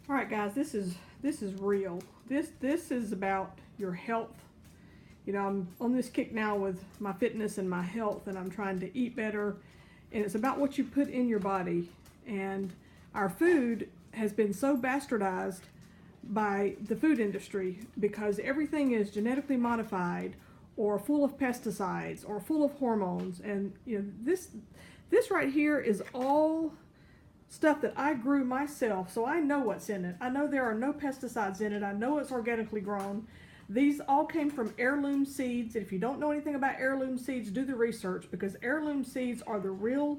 All right, guys, this is real. This is about your health. You know, I'm on this kick now with my fitness and my health, and I'm trying to eat better. And it's about what you put in your body. And our food has been so bastardized by the food industry because everything is genetically modified or full of pesticides or full of hormones. And you know, this right here is all stuff that I grew myself, so I know what's in it. I know there are no pesticides in it. I know it's organically grown. These all came from heirloom seeds. If you don't know anything about heirloom seeds, do the research, because heirloom seeds are the real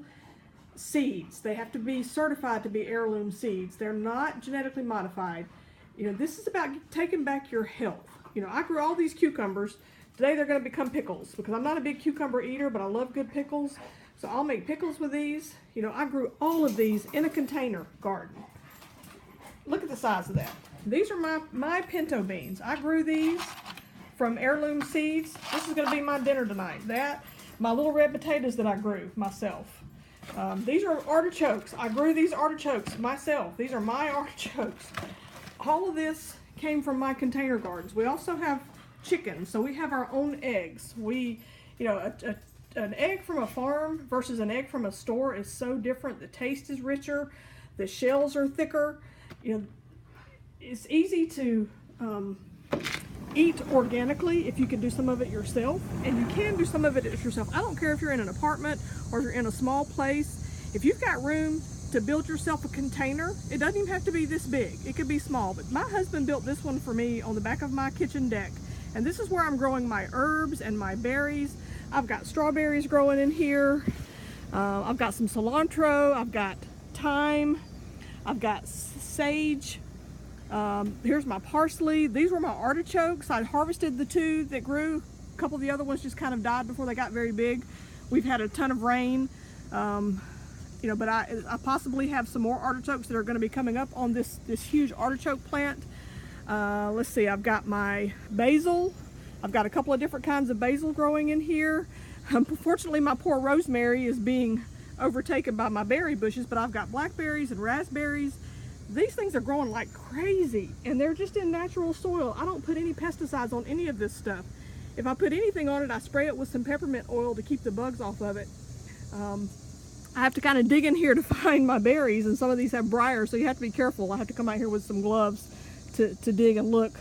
seeds. They have to be certified to be heirloom seeds. They're not genetically modified. You know, this is about taking back your health. You know, I grew all these cucumbers. Today they're going to become pickles because I'm not a big cucumber eater, but I love good pickles. So I'll make pickles with these. You know, I grew all of these in a container garden. Look at the size of that. These are my pinto beans. I grew these from heirloom seeds. This is going to be my dinner tonight. My little red potatoes that I grew myself. These are artichokes. I grew these artichokes myself. These are my artichokes. All of this came from my container gardens. We also have chickens, so we have our own eggs. You know, an egg from a farm versus an egg from a store is so different. The taste is richer, the shells are thicker. You know, it's easy to eat organically if you can do some of it yourself, and you can do some of it yourself. I don't care if you're in an apartment or if you're in a small place. If you've got room to build yourself a container, it doesn't even have to be this big. It could be small, but my husband built this one for me on the back of my kitchen deck, and this is where I'm growing my herbs and my berries. I've got strawberries growing in here. I've got some cilantro. I've got thyme. I've got sage. Here's my parsley. These were my artichokes. I harvested the two that grew. A couple of the other ones just kind of died before they got very big. We've had a ton of rain. You know, but I possibly have some more artichokes that are going to be coming up on this huge artichoke plant. Let's see, I've got my basil. I've got a couple of different kinds of basil growing in here. Unfortunately, my poor rosemary is being overtaken by my berry bushes, but I've got blackberries and raspberries. These things are growing like crazy, and they're just in natural soil. I don't put any pesticides on any of this stuff. If I put anything on it, I spray it with some peppermint oil to keep the bugs off of it. I have to kind of dig in here to find my berries, and some of these have briars, so you have to be careful. I have to come out here with some gloves to dig and look,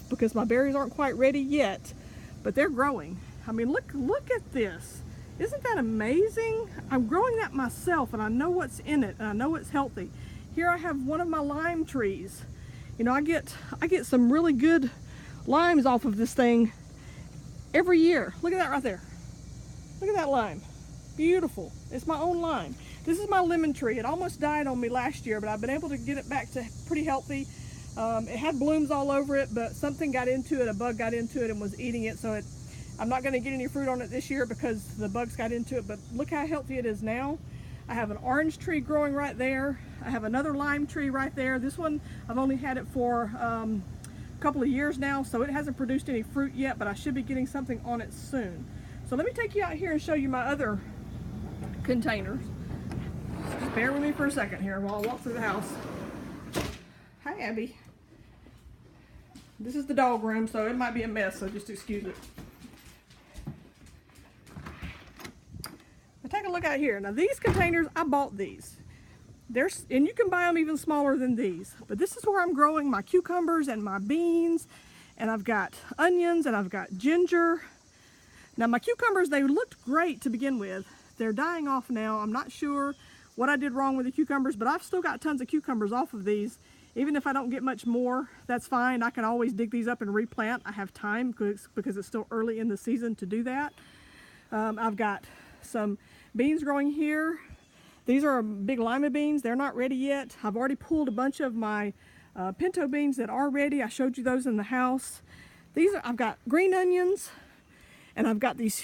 because my berries aren't quite ready yet, but they're growing. I mean, look at this. Isn't that amazing? I'm growing that myself, and I know what's in it, and I know it's healthy. Here I have one of my lime trees. You know, I get some really good limes off of this thing every year. Look at that right there. Look at that lime. Beautiful. It's my own lime. This is my lemon tree. It almost died on me last year, but I've been able to get it back to pretty healthy. It had blooms all over it, but something got into it, a bug got into it and was eating it, so I'm not going to get any fruit on it this year because the bugs got into it, but look how healthy it is now. I have an orange tree growing right there. I have another lime tree right there. This one, I've only had it for a couple of years now, so it hasn't produced any fruit yet, but I should be getting something on it soon. So let me take you out here and show you my other containers. Just bear with me for a second here while I walk through the house. Hi, Abby. This is the dog room, so it might be a mess, so just excuse it. Now take a look out here. Now these containers, I bought these. And you can buy them even smaller than these, but this is where I'm growing my cucumbers and my beans, and I've got onions and I've got ginger. Now my cucumbers, they looked great to begin with. They're dying off now. I'm not sure what I did wrong with the cucumbers, but I've still got tons of cucumbers off of these. Even if I don't get much more, that's fine. I can always dig these up and replant. I have time because it's still early in the season to do that. I've got some beans growing here. These are big lima beans. They're not ready yet. I've already pulled a bunch of my pinto beans that are ready. I showed you those in the house. I've got green onions, and I've got these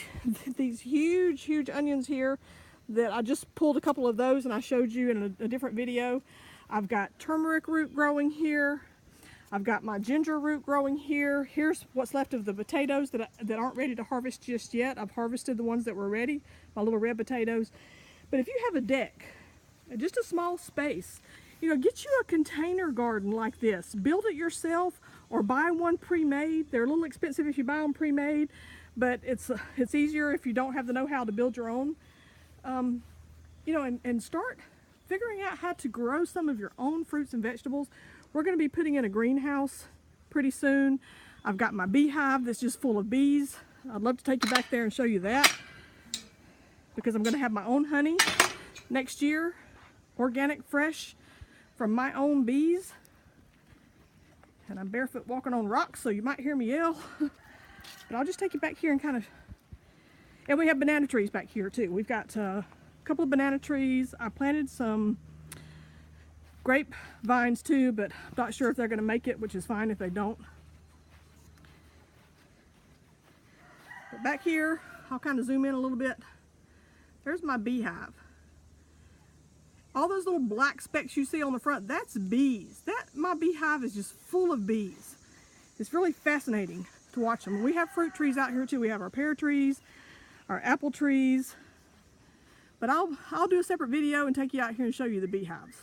huge onions here that I just pulled a couple of those and I showed you in a different video. I've got turmeric root growing here. I've got my ginger root growing here. Here's what's left of the potatoes that aren't ready to harvest just yet. I've harvested the ones that were ready, my little red potatoes. But if you have a deck, just a small space, You know, get you a container garden like this. Build it yourself or buy one pre-made. They're a little expensive if you buy them pre-made, but it's easier if you don't have the know-how to build your own. You know, and start figuring out how to grow some of your own fruits and vegetables. We're going to be putting in a greenhouse pretty soon. I've got my beehive that's just full of bees. I'd love to take you back there and show you that, because I'm going to have my own honey next year, organic, fresh, from my own bees. And I'm barefoot walking on rocks, so you might hear me yell. But I'll just take you back here and kind of, and we have banana trees back here too. We've got a couple of banana trees. I planted some grape vines too, but I'm not sure if they're going to make it, which is fine if they don't. But back here, I'll kind of zoom in a little bit. There's my beehive. All those little black specks you see on the front, that's bees. My beehive is just full of bees. It's really fascinating to watch them. We have fruit trees out here too. We have our pear trees, our apple trees. But I'll do a separate video and take you out here and show you the beehives.